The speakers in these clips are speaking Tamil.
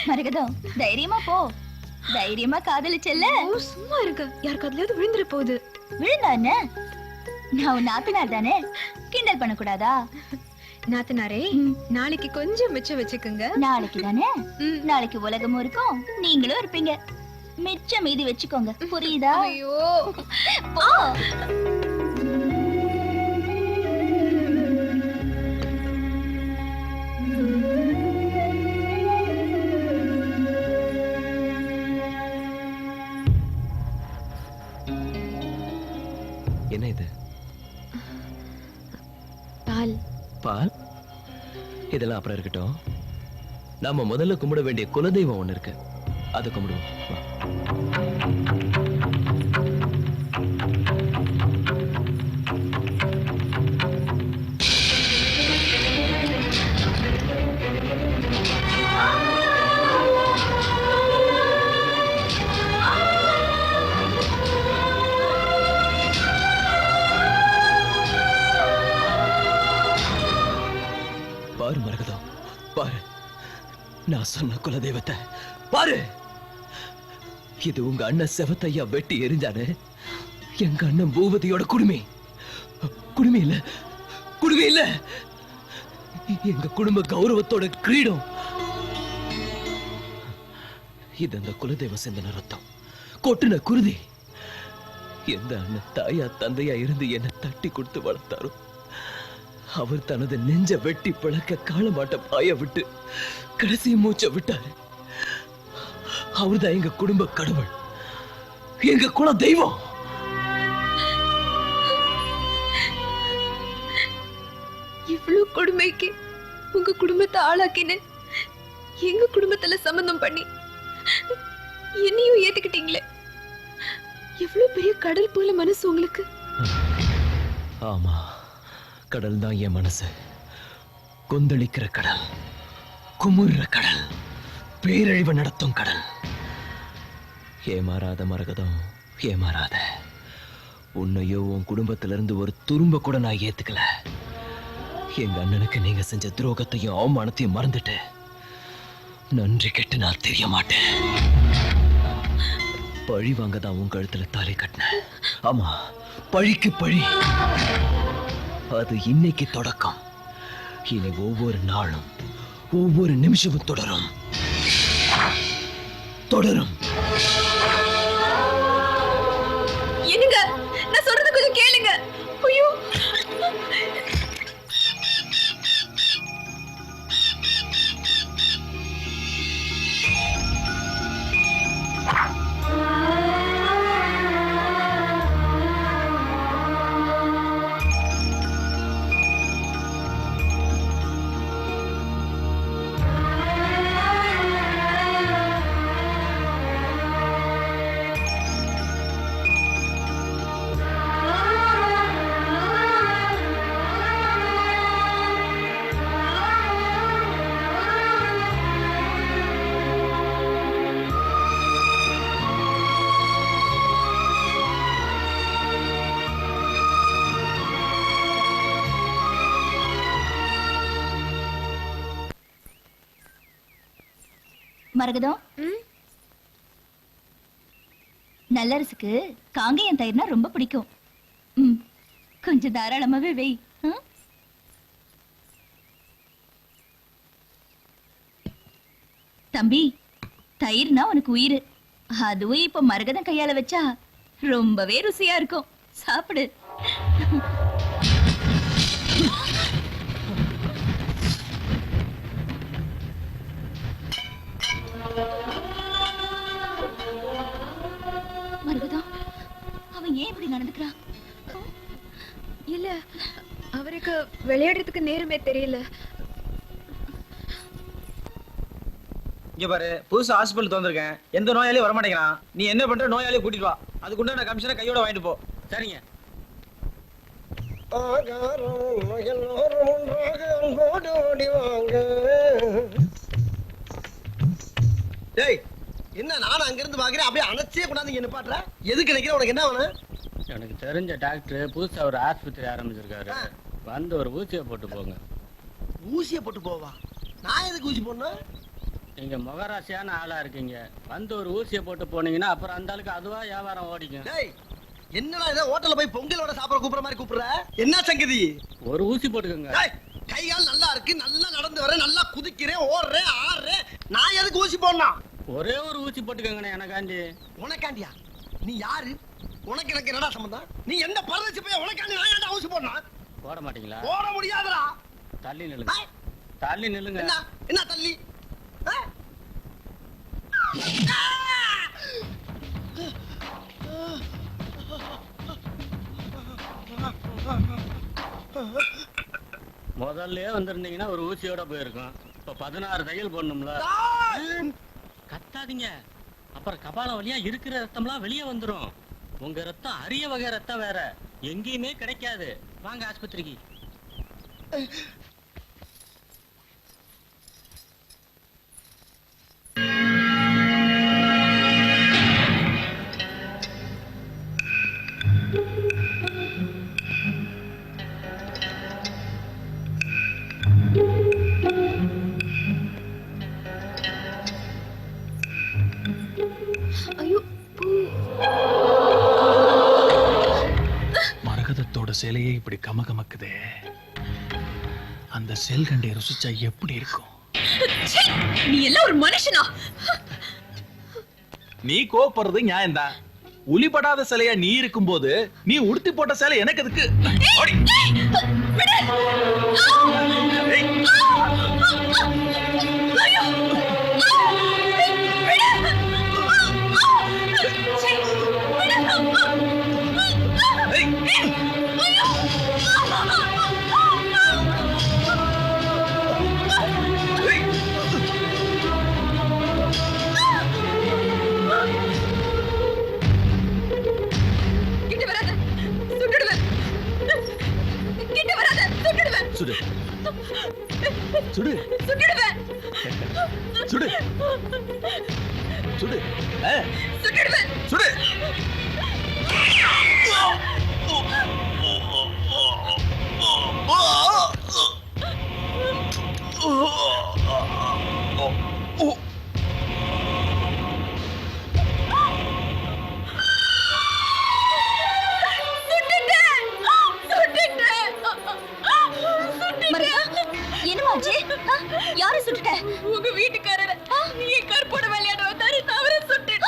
மரகதம் தைரியமா போ, தைரியமா காதலிச்சல்ல. சும்மா இருக்க, யார் காதலையாவது விழுந்துற போகுது. விழுந்தா என்ன, நான் உன் நாத்தனார் தானே, கிண்டல் பண்ண கூடாதா? நாத்தனாரே, நாளைக்கு கொஞ்சம் மிச்சம் வச்சுக்கோங்க. நாளைக்கு தானே, நாளைக்கு உலகமும் இருக்கும், நீங்களும் இருப்பீங்க. மிச்சம் மீதி வச்சுக்கோங்க, புரியுதா? ஐயோ போ. என்ன இது? பால். பால்? இதெல்லாம் அப்புறம் இருக்கட்டும். நாம முதல்ல கும்பிட வேண்டிய குலதெய்வம் ஒண்ணு இருக்கு, அது கும்பிடுவோம். பாரு மரகதம், பாரு, நான் சொன்ன குலதெய்வத்தை பாரு. இது உங்க அண்ணன் செவத்தையா வெட்டி எரிஞ்சானு, எங்க அண்ணன் பூபதியோட குடுமி. குடுமி இல்ல, குடுமி இல்ல, எங்க குடும்ப கௌரவத்தோட கிரீடம். இது அந்த குலதெய்வ சிந்தன ரத்தம், கொட்டுன குருதி. எந்த அண்ணன் தாயா தந்தையா இருந்து என்ன தட்டி கொடுத்து வளர்த்தாரோ, அவர் தனது நெஞ்ச வெட்டி பிளக்க காலமாட்ட பாய விட்டு கடைசி மூச்ச விட்டாரு. அவர்தான் எங்க குடும்ப கடவுள், எங்க குல தெய்வம். இவ்வளவு கொடுமைக்கு உங்க குடும்பத்தை ஆளாக்கின, எங்க குடும்பத்துல சம்பந்தம் பண்ணி என்னையும் ஏத்துக்கிட்டீங்களே. எவ்வளவு பெரிய கடல் போல மனசு உங்களுக்கு. ஆமா, கடல் தான் என் மனசு. கொந்தளிக்கிற கடல், குமுற கடல், பேரழிவு நடத்தும் கடல். ஏமாறாத மரகதம், ஏமாறாத. உன்னையோ உன் குடும்பத்திலிருந்து ஒரு துரும்ப கூட நான் ஏத்துக்கல. எங்க அண்ணனுக்கு நீங்க செஞ்ச துரோகத்தையும் அவமானத்தையும் மறந்துட்டு நன்றி கெட்டு நான் தெரிய மாட்டேன். பழி வாங்க தான் உங்க கழுத்துல தாலி கட்டினேன். ஆமா, பழிக்கு பழி. அது இன்னைக்கு தொடக்கம். இனி ஒவ்வொரு நாளும் ஒவ்வொரு நிமிஷமும் தொடரும், தொடரும். என்னங்க, நான் சொல்றது கொஞ்சம் கேளுங்க. ஐயோ, மரகதம், நல்லரசுக்கு காங்கேயம் தயிர்னா ரொம்ப பிடிக்கும். கொஞ்சம் தாராளமாவே வை. தம்பி, தயிர்னா உனக்கு உயிர். அதுவும் இப்ப மரகதம் கையால வச்சா ரொம்பவே ருசியா இருக்கும். சாப்பிடு. மரகதம், அவன் ஏன் இப்படி நடந்துக்கிறான்? இல்ல, அவருக்கு விளையாடுறதுக்கு நேரமே தெரியல. இங்க பாரு, புதுசா ஹாஸ்பிட்டல் திறந்திருக்கேன், எந்த நோயாளியும் வரமாட்டேங்கிறான். நீ என்ன பண்ற, நோயாளியை கூட்டிட்டு வா. அதுக்குண்டா நான் கமிஷனை கையோட வாங்கிட்டு போ. சரிங்க. டேய், என்ன நான் அங்க இருந்து பாக்குறேன், அப்படியே அணைச்சே கொண்டாந்து இங்க நிப்பாட்ற? எதுக்கு நினைக்கிற? உனக்கு என்ன வேணும்? எனக்கு தெரிஞ்ச டாக்டர் புதுசா ஒரு ஆஸ்பத்திரி ஆரம்பிச்சிருக்காரு, வந்து ஒரு ஊசியை போட்டு போங்க. ஊசியை போட்டு போவா? நான் எதுக்கு ஊசி போடணும்? நீங்க முகராசியான ஆளா இருக்கீங்க. வந்து ஒரு ஊசியை போட்டு போனீங்கன்னா அப்புறம் அந்த ஆளுக்கு அதுவா வியாபாரம் ஓடிக்கும். டேய் என்னடா இதை ஹோட்டல்ல போய் பொங்கலோட சாப்பிட கூப்பிடுற மாதிரி கூப்பிடுற? என்ன சங்கதி? ஒரு ஊசி போட்டுக்கோங்க. டேய் கை கால் நல்லா இருக்கு, நல்லா நடந்து வரேன், நல்லா குதிக்கிறேன், ஓடுறேன், ஆடுறேன். நான் எதுக்கு ஊசி போடணும்? ஒரே ஒரு ஊசி போட்டுக்கோங்கண்ணே எனக்காண்டி. உனக்காண்டியா? நீ யாரு? உனக்கு எனக்கு என்னடா சம்பந்தம்? நீ எந்த பரதேசி போய் உனக்காண்டி நான் ஏன்டா ஊசி போடணும்? போட மாட்டீங்களா? போட முடியாதுடா. தள்ளி நில்லுங்க. தள்ளி நில்லுங்க. என்ன என்ன தள்ளி? ஆ? முதல்ல வந்திருந்தீங்கன்னா ஒரு ஊசியோட போயிருக்கும். இப்ப 16 தையல் போடணும்ல. கத்தாதீங்க, அப்புறம் கபால வழியா இருக்கிற ரத்தம்லாம் வெளியே வந்துரும். உங்க ரத்தம் அரிய வகை ரத்தம் வேற, எங்கேயுமே கிடைக்காது. வாங்க ஆஸ்பத்திரிக்கு. ஐயோ மரகதத்தோட சேலையே இப்படி கமகமக்குதே. அந்த செல்கண்டை ருசிச்சா எப்படி இருக்கும்? ச்சீ! நீ எல்லாம் ஒரு மனுஷனா? நீ கோபப்படுறது நியாயம்தான். உளிபடாத சிலையா நீ இருக்கும்போது நீ உடுத்தி போட்ட சேலை எனக்கு எதுக்கு? ஓடி. ஏய். கிட்ட வராத, சுட்டுடுவேன். கிட்ட வராத, சுட்டுடுவேன். சுடு சுடு சுட்டுடுவேன். சுடு சுடு ஆ, சுட்டுடுவேன். சுடு. என்னமாச்சு? யாரை சுட்டுட்ட? உங்க வீட்டுக்காரர் நீ கற்போட விளையாட வந்தாரு, நான் அவரை சுட்டுட்டேன்.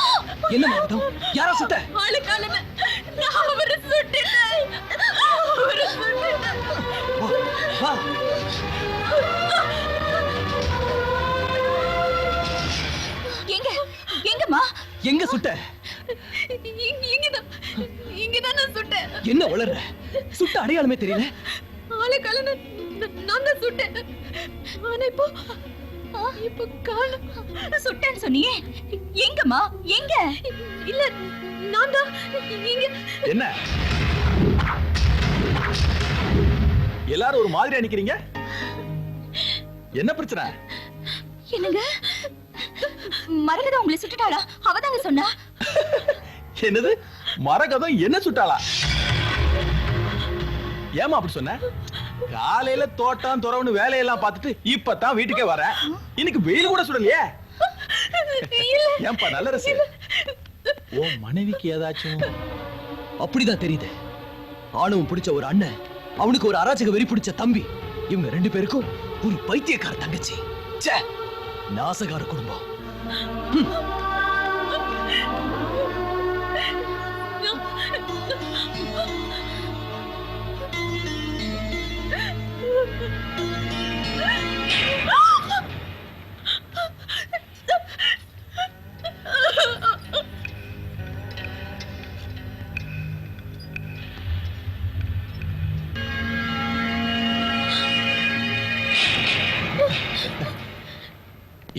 என்ன மரகதம்? யாரா சுட்ட? ஆளுக்காலன நான் அவரை சுட்டுட்டேன். அவரை சுட்டுட்டேன். வா. எங்க எங்கம்மா? எங்க சுட்ட? இங்கதான் நான் சுட்டேன். என்ன வளர்ற? சுட்ட அடையாளமே தெரியல. ஆளுக்காலன நான் தான் சுட்டேன். ஆனா இப்போ காலம் சுட்டேன்னு சொன்னியே, எங்கம்மா? எங்க? இல்ல, நான் தான் இங்க. என்ன எல்லாரும் ஒரு மாதிரியா நிக்கிறீங்க? என்ன பிரச்சனை? என்னங்க, மரகதம் உங்களை சுட்டுட்டாளா? அவதாங்க சொன்னா. என்னது? மரகதம் என்ன சுட்டாளா? ஏமா அப்படி சொன்ன? காலையில தோட்டம் துறவுன்னு வேலையெல்லாம் பார்த்துட்டு இப்பதான் வீட்டுக்கே வர. இன்னைக்கு வெயில் கூட சுடலையே. ஏன்பா நல்ல ரசி? ஓ மனைவிக்கு ஏதாச்சும்? அப்படிதான் தெரியுது. ஆணவம் பிடிச்ச ஒரு அண்ணன், அவனுக்கு ஒரு அராஜக வெறி பிடிச்ச தம்பி, இவங்க 2 பேருக்கும் ஒரு பைத்தியக்கார தங்கச்சி. ச்சே, நாசகார குடும்பம்.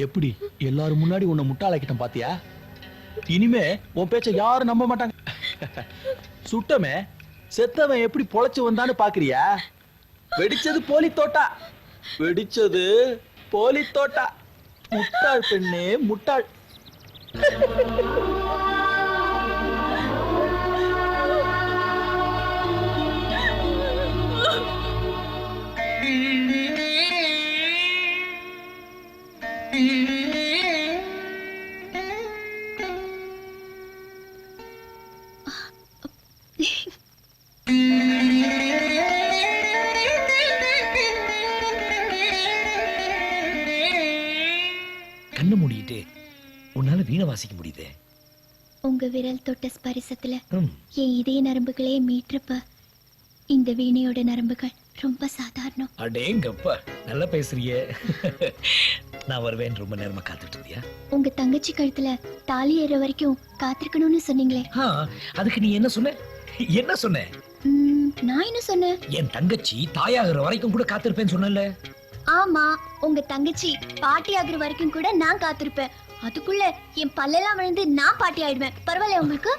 எப்படி எல்லாரும் முன்னாடி உன்னை முட்டாளாக்கிட்டேன் பாத்தியா? இனிமே உன் பேச்ச யாரும் நம்ப மாட்டாங்க. சுட்டமே செத்தவன் எப்படி பொழைச்சு வந்தான்னு பாக்குறியா? வெடிச்சது போலி தோட்டா, வெடிச்சது போலி தோட்டா. முட்டாள் பெண்ணே முட்டாள். கண்ணு மூடிட்டு உன்னால வீணை வாசிக்க முடியுதே. உங்க விரல் தொட்ட ஸ்பரிசத்துல ம். என் இதய நரம்புகளே மீட்டப்ப இந்த வீணையோட நரம்புகள் ரொம்ப சாதாரணம். அடேங்கப்பா, நல்லா பேசுறியே. நான் வருவேன் ரொம்ப நேரமா காத்துட்டு இருந்தியா? உங்க தங்கச்சி கழுத்துல தாலி ஏற வரைக்கும் காத்திருக்கணும்னு சொன்னீங்களே, ஆ, அதுக்கு நீ என்ன சொன்ன? என்ன சொன்ன? நான் என்ன சொன்னேன்? என் தங்கச்சி தாயாகிற வரைக்கும் கூட காத்திருப்பேன்னு சொன்னல. ஆமா, உங்க தங்கச்சி பாட்டி ஆகுற வரைக்கும் கூட நான் காத்திருப்பேன். அதுக்குள்ள என் பல்லெல்லாம் விழுந்து நான் பாட்டி ஆயிடுவேன். பரவாயில்ல உங்களுக்கு?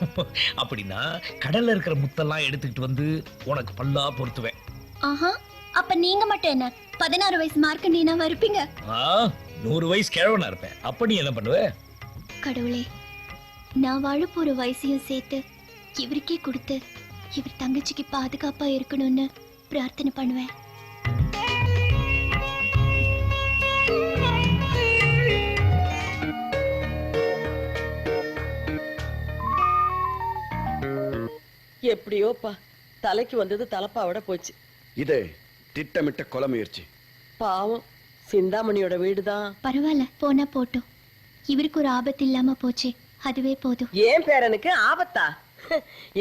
அப்படின்னா கடல்ல இருக்கிற முத்தெல்லாம் எடுத்துக்கிட்டு வந்து உனக்கு பல்லா பொருத்துவேன். ஆஹா, அப்ப நீங்க மட்டும் என்ன 16 வயசு மார்க்கண்டினா இருப்பீங்க? 100 வயசு கிழவனா இருப்பேன். அப்ப நீ என்ன பண்ணுவ? கடவுளே, நான் வாழ போற வயசையும் சேர்த்து இவருக்கே கொடுத்து இவர் தங்கச்சிக்கு பாதுகாப்பா இருக்கணும்னு பிரார்த்தனை பண்ணுவேன். எப்படியோப்பா தலைக்கு வந்தது தலப்பாவோட போச்சு. இது திட்டமிட்ட கொலை முயற்சி. பாவம், சிந்தாமணியோட வீடுதான். பரவாயில்ல, போனா போட்டும். இவருக்கு ஒரு ஆபத்து இல்லாம போச்சு, அதுவே போதும். ஏன் பேரனுக்கு ஆபத்தா?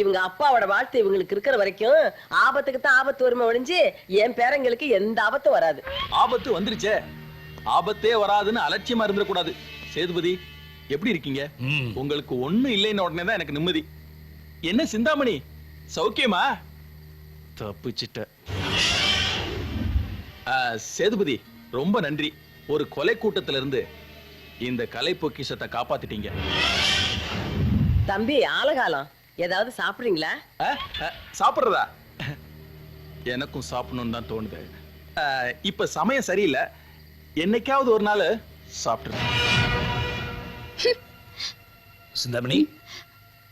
இவங்க அப்பாவோட வாழ்த்து இவங்களுக்கு இருக்கிற வரைக்கும் ஆபத்துக்கு தான் ஆபத்து வருமா ஒழிஞ்சு என் பேரங்களுக்கு எந்த ஆபத்தும் வராது. ஆபத்து வந்துருச்சே, ஆபத்தே வராதுன்னு அலட்சியமா இருந்துடக்கூடாது. சேதுபதி, எப்படி இருக்கீங்க? உங்களுக்கு ஒண்ணும் இல்லைன்னு உடனே தான் எனக்கு நிம்மதி. என்ன சிந்தாமணி, சௌக்கியமா? தப்பிச்சிட்ட. சேதுபதி, ரொம்ப நன்றி. ஒரு கொலை கூட்டத்தில இருந்து இந்த கலை பொக்கிஷத்தை காப்பாத்திட்டீங்க. தம்பி ஆலகாலம், ஏதாவது சாப்பிடுறீங்களா? சாப்பிடுறதா? எனக்கும் சாப்பிடணும்னு தான் தோணுது. இப்ப சமயம் சரியில்லை, என்னைக்காவது ஒரு நாள் சாப்பிட்டுருங்க. சிந்தாமணி,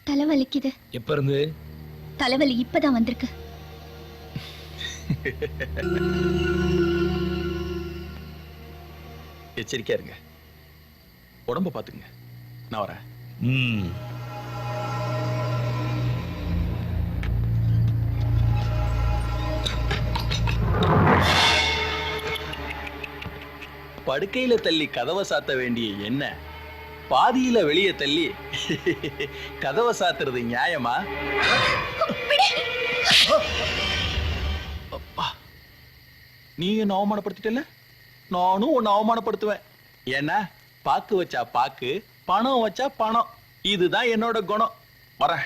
தலைவலிக்குது. எப்ப இருந்து? தலைவலி இப்பதான் வந்திருக்கு. எச்சரிக்கையா இருங்க, உடம்ப பாத்துங்க. நான் வரேன். படுக்கையில தள்ளி கதவை சாத்த வேண்டிய என்ன பாதியில வெளியே தள்ளி கதவை சாத்துறது நியாயமா? நீ என்ன அவமானப்படுத்திட்டல, நானும் உன்னை அவமானப்படுத்துவேன். ஏன்னா பாக்கு வச்சா பாக்கு, பணம் வச்சா பணம். இதுதான் என்னோட குணம். வரேன்.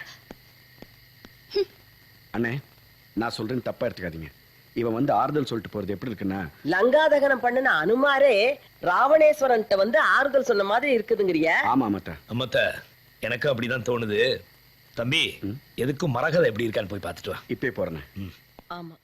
அண்ணே, நான் சொல்றேன், தப்பா எடுத்துக்காதீங்க. இவன் வந்து ஆறுதல் சொல்லிட்டு போறது எப்படி இருக்குன்னா, லங்காதகனம் பண்ணுன அனுமாரே ராவணேஸ்வரன் வந்து ஆறுதல் சொன்ன மாதிரி இருக்குதுங்கறிய. ஆமா அம்மத்த. அம்மத்த, எனக்கு அப்படிதான் தோணுது. தம்பி, எதுக்கும் மரகதை எப்படி இருக்கான்னு போய் பார்த்துட்டு வா. இப்பே போறேன். ஆமா.